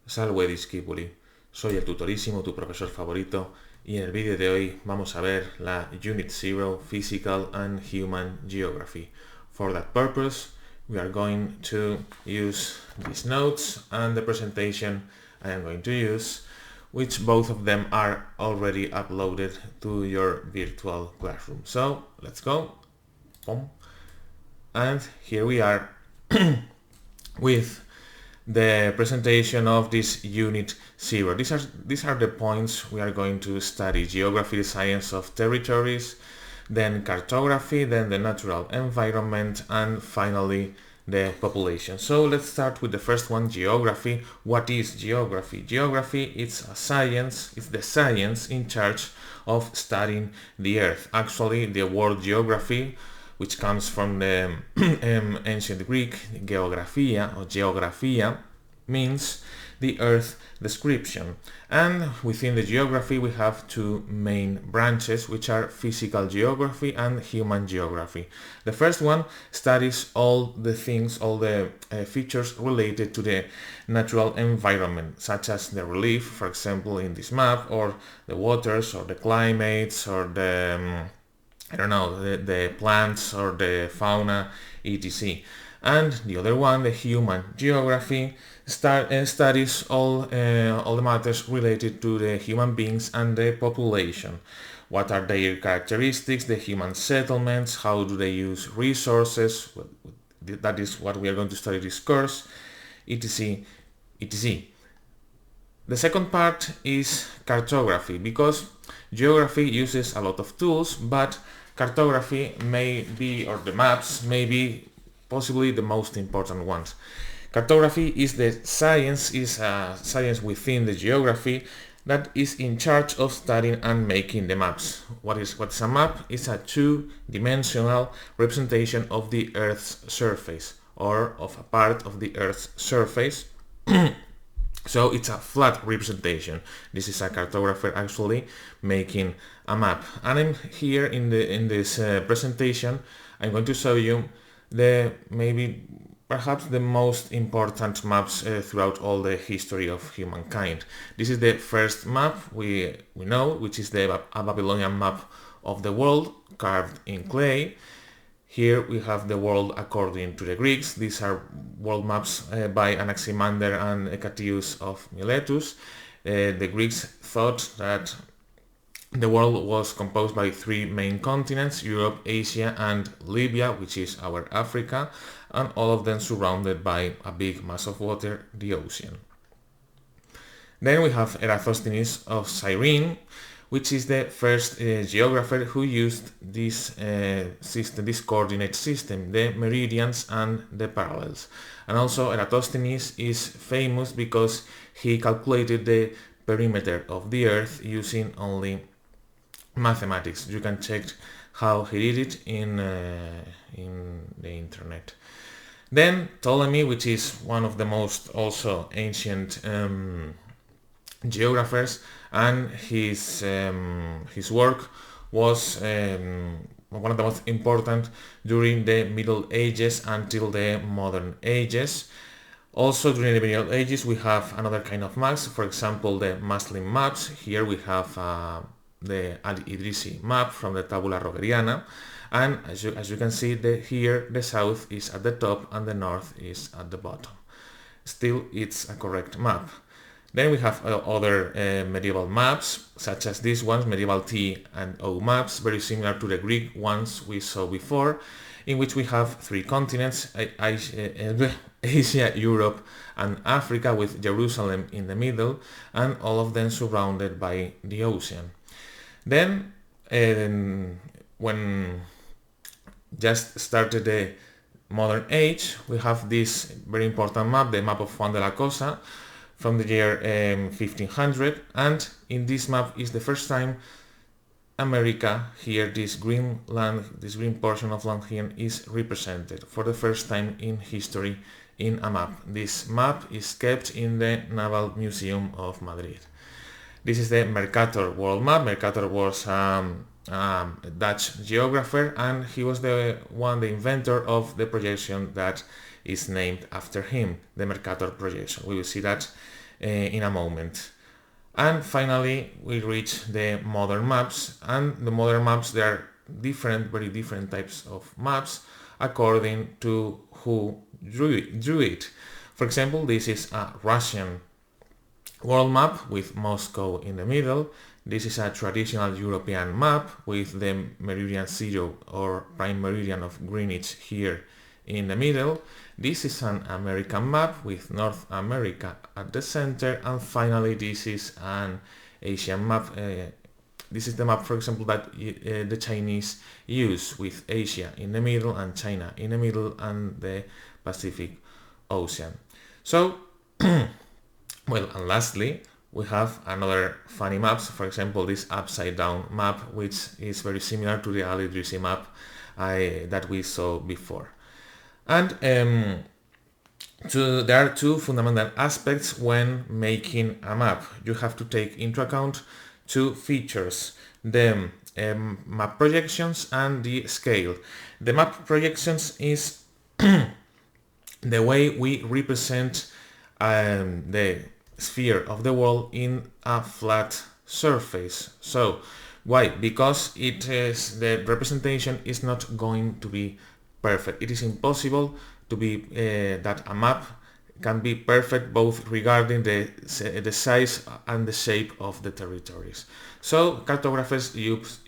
Salve discípuli, soy el Tutorísimo, tu profesor favorito, y en el vídeo de hoy vamos a ver la Unit 0 Physical and Human Geography. For that purpose, we are going to use these notes and the presentation I am going to use, which both of them are already uploaded to your virtual classroom. So let's go. Boom. And here we are with the presentation of this Unit 0. These are the points we are going to study: geography, the science of territories, then cartography, then the natural environment, and finally the population. So let's start with the first one, geography. What is geography? Geography is a science, it's the science in charge of studying the Earth. Actually, the word geography, which comes from the ancient Greek, geographia or geographia, means the Earth description. And within the geography we have two main branches, which are physical geography and human geography. The first one studies all the things, all the features related to the natural environment, such as the relief, for example, in this map, or the waters, or the climates, or the the plants or the fauna, etc. And the other one, the human geography, studies all the matters related to the human beings and the population. What are their characteristics, the human settlements, how do they use resources, that is what we are going to study this course, etc. etc. The second part is cartography, because geography uses a lot of tools, but cartography may be, or the maps may be possibly the most important ones. Cartography is a science within the geography that is in charge of studying and making the maps. What's a map? It's a two-dimensional representation of the Earth's surface, or of a part of the Earth's surface. So it's a flat representation. This is a cartographer actually making a map. And I'm here in this presentation, I'm going to show you perhaps the most important maps throughout all the history of humankind. This is the first map we know, which is a Babylonian map of the world carved in clay. Here we have the world according to the Greeks. These are world maps by Anaximander and Hecataeus of Miletus. The Greeks thought that the world was composed by three main continents: Europe, Asia, and Libya, which is our Africa, and all of them surrounded by a big mass of water, the ocean. Then we have Eratosthenes of Cyrene, which is the first geographer who used this this coordinate system, the meridians and the parallels. And also Eratosthenes is famous because he calculated the perimeter of the Earth using only mathematics. You can check how he did it in the internet. Then Ptolemy, which is one of the most also ancient geographers, and his work was one of the most important during the Middle Ages until the modern ages. Also during the Middle Ages we have another kind of maps, for example the Muslim maps. Here we have the Al-Idrisi map from the Tabula Rogeriana, and as you can see, here the south is at the top and the north is at the bottom. Still, it's a correct map. Then we have other medieval maps, such as these ones, medieval T and O maps, very similar to the Greek ones we saw before, in which we have three continents: Asia, Europe, and Africa, with Jerusalem in the middle, and all of them surrounded by the ocean. Then, when just started the modern age, we have this very important map, the map of Juan de la Cosa, from the year 1500, and in this map is the first time America, here this green land, this green portion of land here, is represented for the first time in history in a map. This map is kept in the Naval Museum of Madrid. This is the Mercator World Map. Mercator was a Dutch geographer, and he was the inventor of the projection that is named after him, the Mercator projection. We will see that in a moment. And finally, we reach the modern maps, and the modern maps, there are very different types of maps according to who drew it. For example, this is a Russian world map with Moscow in the middle. This is a traditional European map with the meridian 0 or prime meridian of Greenwich here in the middle. This is an American map with North America at the center, and finally this is an Asian map. This is the map, for example, that the Chinese use, with Asia in the middle and China in the middle and the Pacific Ocean. So, well, and lastly, we have another funny maps, for example, this upside down map, which is very similar to the Alidrisi map that we saw before. And there are two fundamental aspects when making a map. You have to take into account two features: the map projections and the scale. The map projections is the way we represent the sphere of the world in a flat surface. So why? Because the representation is not going to be perfect. It is impossible to be that a map can be perfect both regarding the size and the shape of the territories. So cartographers use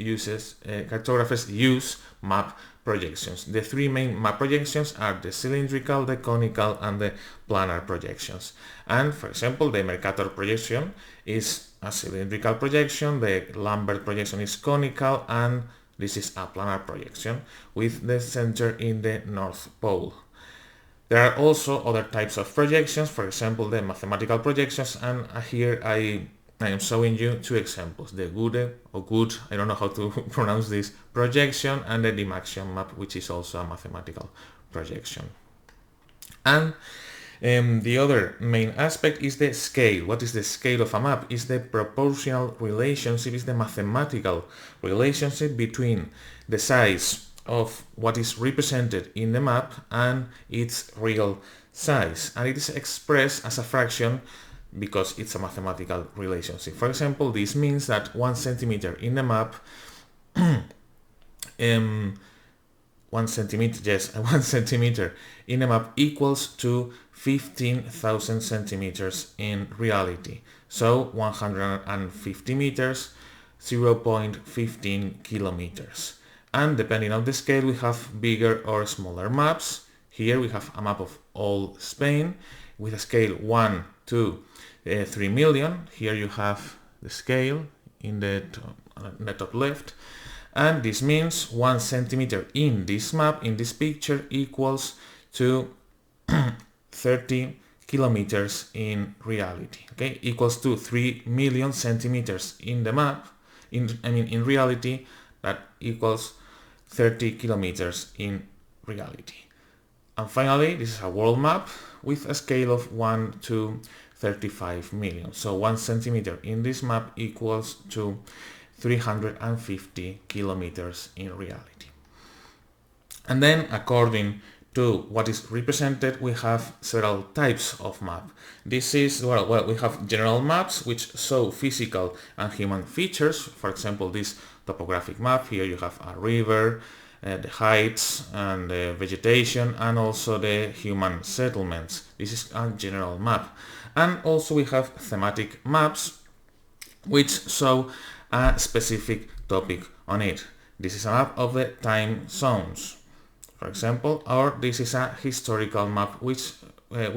map projections. The three main map projections are the cylindrical, the conical, and the planar projections. And for example, the Mercator projection is a cylindrical projection, the Lambert projection is conical, and this is a planar projection with the center in the North Pole. There are also other types of projections, for example, the mathematical projections, and here I am showing you two examples: the good, I don't know how to pronounce this, projection, and the Dymaxion map, which is also a mathematical projection. And the other main aspect is the scale. What is the scale of a map? Is the proportional relationship, is the mathematical relationship between the size of what is represented in the map and its real size. And it is expressed as a fraction because it's a mathematical relationship. For example, this means that 1 centimeter in the map 1 centimeter in a map equals to 15,000 centimeters in reality. So 150 meters, 0.15 kilometers. And depending on the scale, we have bigger or smaller maps. Here we have a map of all Spain with a scale 1 to 3 million. Here you have the scale in the top left. And this means 1 centimeter in this map, in this picture, equals to 30 kilometers in reality. Okay, equals to 3 million centimeters in the map. In reality, that equals 30 kilometers in reality. And finally, this is a world map with a scale of 1 to 35 million. So 1 centimeter in this map equals to 350 kilometers in reality. And then, according to what is represented, we have several types of map. This is, well, we have general maps which show physical and human features. For example, this topographic map. Here you have a river, the heights and the vegetation, and also the human settlements. This is a general map. And also we have thematic maps which show a specific topic on it. This is a map of the time zones, for example, or this is a historical map which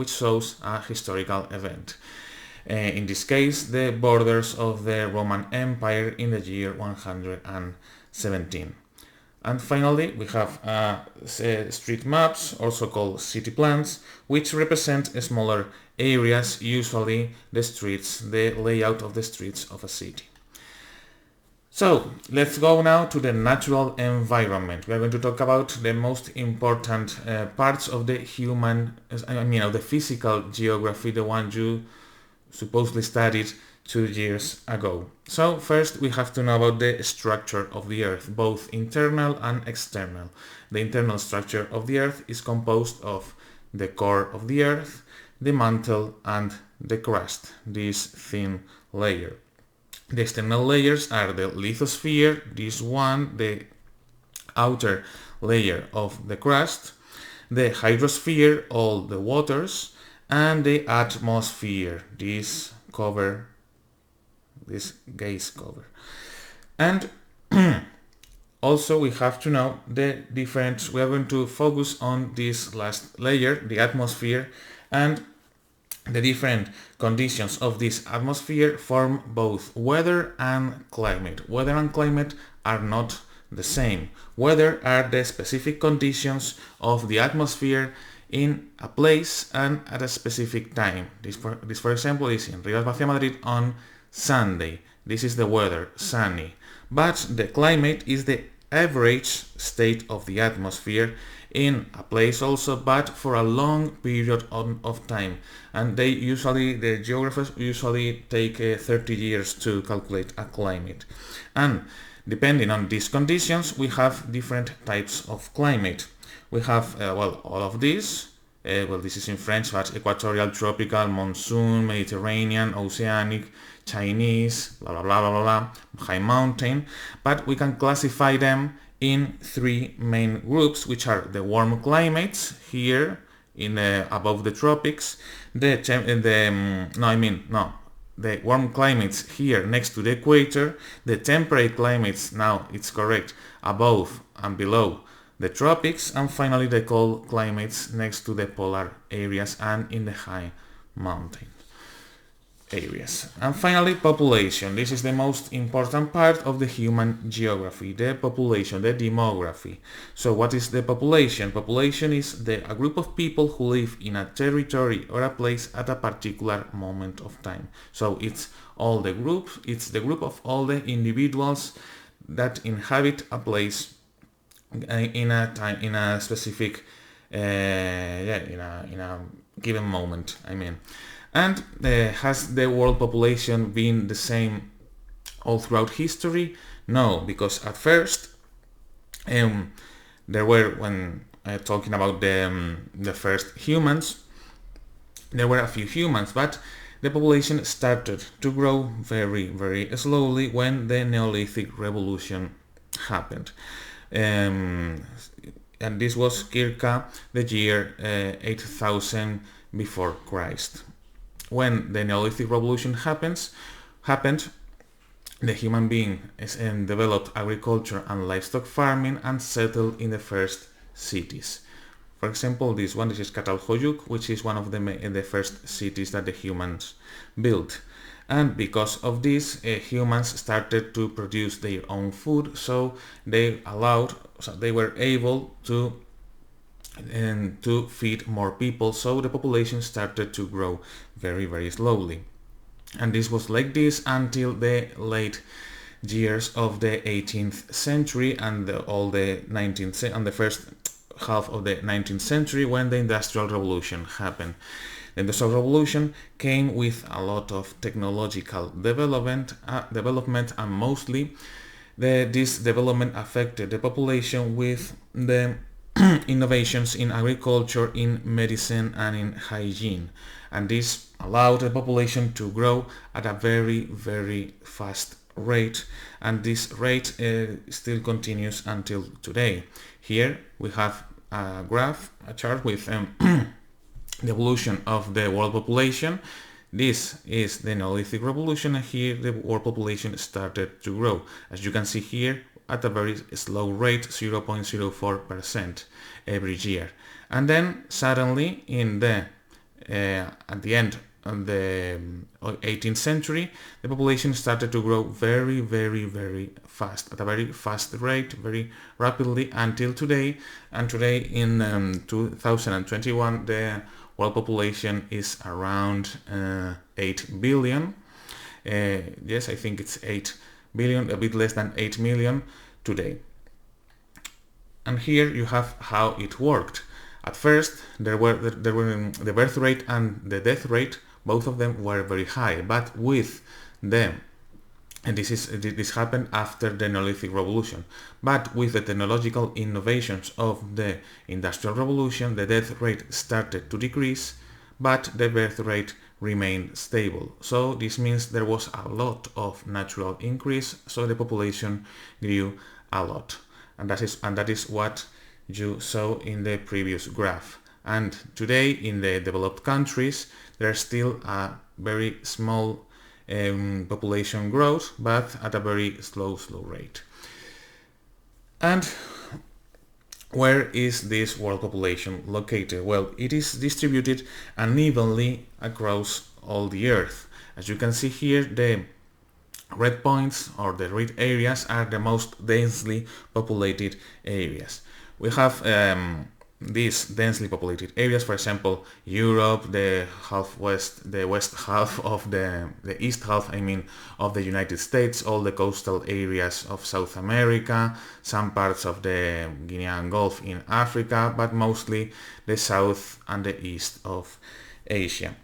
shows a historical event. In this case, the borders of the Roman Empire in the year 117. And finally, we have street maps, also called city plans, which represent smaller areas, usually the streets, the layout of the streets of a city. So let's go now to the natural environment. We are going to talk about the most important parts of the of the physical geography, the one you supposedly studied 2 years ago. So first we have to know about the structure of the Earth, both internal and external. The internal structure of the Earth is composed of the core of the Earth, the mantle, and the crust, this thin layer. The external layers are the lithosphere, this one, the outer layer of the crust, the hydrosphere, all the waters, and the atmosphere, this cover, this gas cover. And also we have to know the difference. We are going to focus on this last layer, the atmosphere, and the different conditions of this atmosphere form both weather and climate. Weather and climate are not the same. Weather are the specific conditions of the atmosphere in a place and at a specific time. This for example is in Rivas Vacia, Madrid on Sunday. This is the weather, sunny. But the climate is the average state of the atmosphere in a place also, but for a long period of time. And the geographers usually take 30 years to calculate a climate. And depending on these conditions, we have different types of climate. We have, all of these. This is in French, but equatorial, tropical, monsoon, Mediterranean, oceanic, Chinese, blah, blah, blah, blah, blah, high mountain. But we can classify them in three main groups, which are the warm climates here in above the tropics, the warm climates here next to the equator, the temperate climates, now it's correct, above and below the tropics, and finally the cold climates next to the polar areas and in the high mountain areas. And finally, population. This is the most important part of the human geography, the population, the demography. So what is the population? Population is a group of people who live in a territory or a place at a particular moment of time. So it's the group of all the individuals that inhabit a place in a time, in a specific, in a given moment, I mean. And has the world population been the same all throughout history? No, because at first there were, when talking about the first humans, there were a few humans, but the population started to grow very, very slowly when the Neolithic Revolution happened. And this was circa the year 8000 before Christ. When the Neolithic Revolution happened, the human being developed agriculture and livestock farming and settled in the first cities. For example, this is Catalhoyuk, which is one of the first cities that the humans built. And because of this, humans started to produce their own food, so they were able to feed more people, so the population started to grow very, very slowly. And this was like this until the late years of the 18th century and the first half of the 19th century, when the Industrial Revolution happened. The Industrial Revolution came with a lot of technological development, and mostly this development affected the population with the innovations in agriculture, in medicine, and in hygiene. And this allowed the population to grow at a very, very fast rate, and this rate still continues until today. Here we have a chart with the evolution of the world population. This is the Neolithic Revolution, and here the world population started to grow, as you can see here, at a very slow rate, 0.04% every year. And then suddenly at the end of the 18th century, the population started to grow very, very, very fast, at a very fast rate, very rapidly, until today. And today in 2021, the world population is around 8 billion. Yes, I think it's 8 billion, a bit less than 8 million today. And here you have how it worked. At first, there were the birth rate and the death rate, both of them were very high, but with them, and this happened after the Neolithic Revolution, but with the technological innovations of the Industrial Revolution, the death rate started to decrease, but the birth rate remained stable. So this means there was a lot of natural increase, so the population grew a lot. And that is what you saw in the previous graph. And today in the developed countries, there's still a very small population growth, but at a very slow rate. And where is this world population located? Well, it is distributed unevenly across all the Earth. As you can see here, the red points or the red areas are the most densely populated areas. We have these densely populated areas, for example, Europe, the west half of the east half, I mean, of the United States, all the coastal areas of South America, some parts of the Guinean Gulf in Africa, but mostly the south and the east of Asia.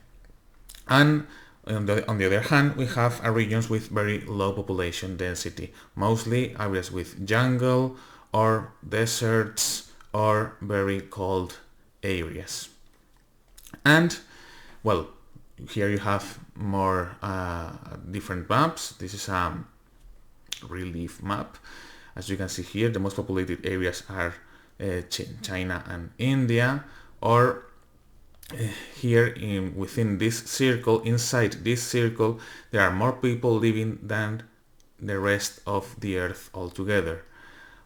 And on the other hand, we have regions with very low population density, mostly areas with jungle or deserts or very cold areas. And well, here you have more different maps. This is a relief map. As you can see here, the most populated areas are China and India, or here within this circle, inside this circle, there are more people living than the rest of the Earth altogether.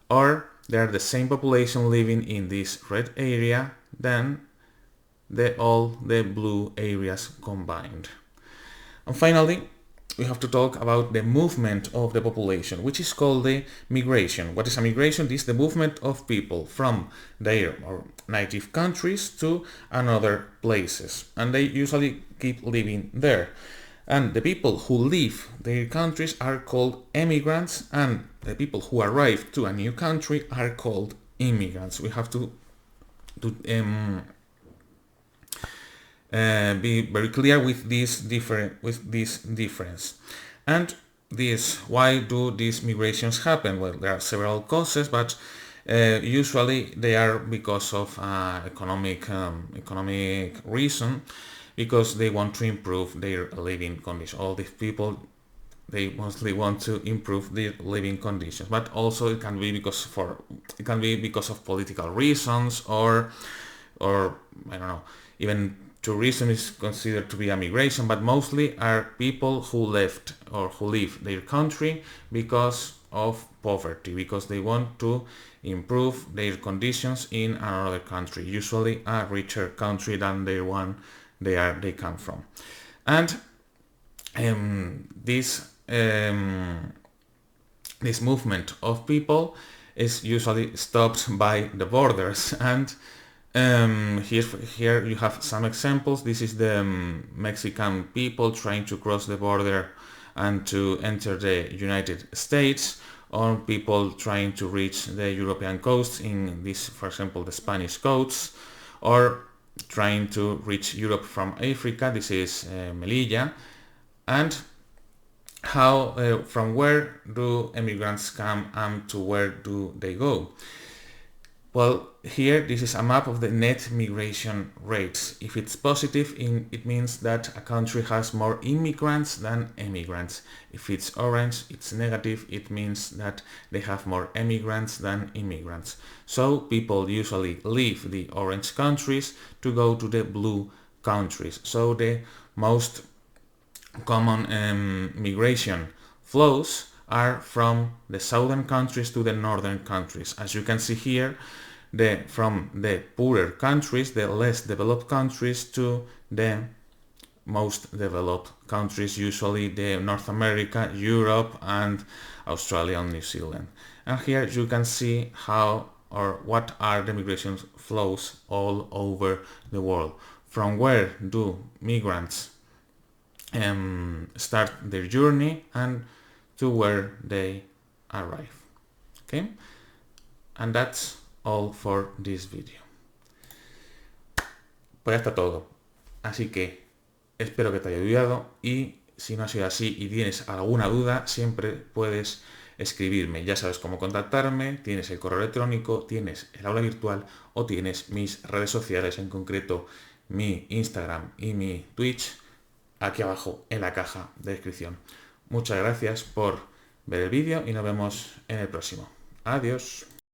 Or there are the same population living in this red area than all the blue areas combined. And finally, we have to talk about the movement of the population, which is called the migration. What is a migration? This is the movement of people from their native countries to another places, and they usually keep living there. And the people who leave their countries are called emigrants, and the people who arrive to a new country are called immigrants. We have to be very clear with this difference. And why do these migrations happen? Well, there are several causes, but usually they are because of economic reason, because they want to improve their living conditions. All these people, they mostly want to improve their living conditions, but also it can be because of political reasons, or I don't know, even tourism is considered to be a migration, but mostly are people who left or who leave their country because of poverty, because they want to improve their conditions in another country, usually a richer country than the one they come from. And this movement of people is usually stopped by the borders. And here you have some examples. This is the Mexican people trying to cross the border and to enter the United States, or people trying to reach the European coast, in this, for example, the Spanish coast, or trying to reach Europe from Africa. This is Melilla. And how from where do immigrants come and to where do they go? Well, here this is a map of the net migration rates. If it's positive, it means that a country has more immigrants than immigrants. If it's orange, it's negative. It means that they have more immigrants than immigrants. So people usually leave the orange countries to go to the blue countries. So the most common migration flows are from the southern countries to the northern countries. As you can see here, from the poorer countries, the less developed countries, to the most developed countries, usually the North America, Europe, and Australia and New Zealand. And here you can see how or what are the migration flows all over the world. From where do migrants start their journey and to where they arrive. Okay, and that's all for this video. Pues ya está todo. Así que espero que te haya ayudado, y si no ha sido así y tienes alguna duda, siempre puedes escribirme. Ya sabes cómo contactarme, tienes el correo electrónico, tienes el aula virtual o tienes mis redes sociales, en concreto mi Instagram y mi Twitch, aquí abajo en la caja de descripción. Muchas gracias por ver el vídeo y nos vemos en el próximo. Adiós.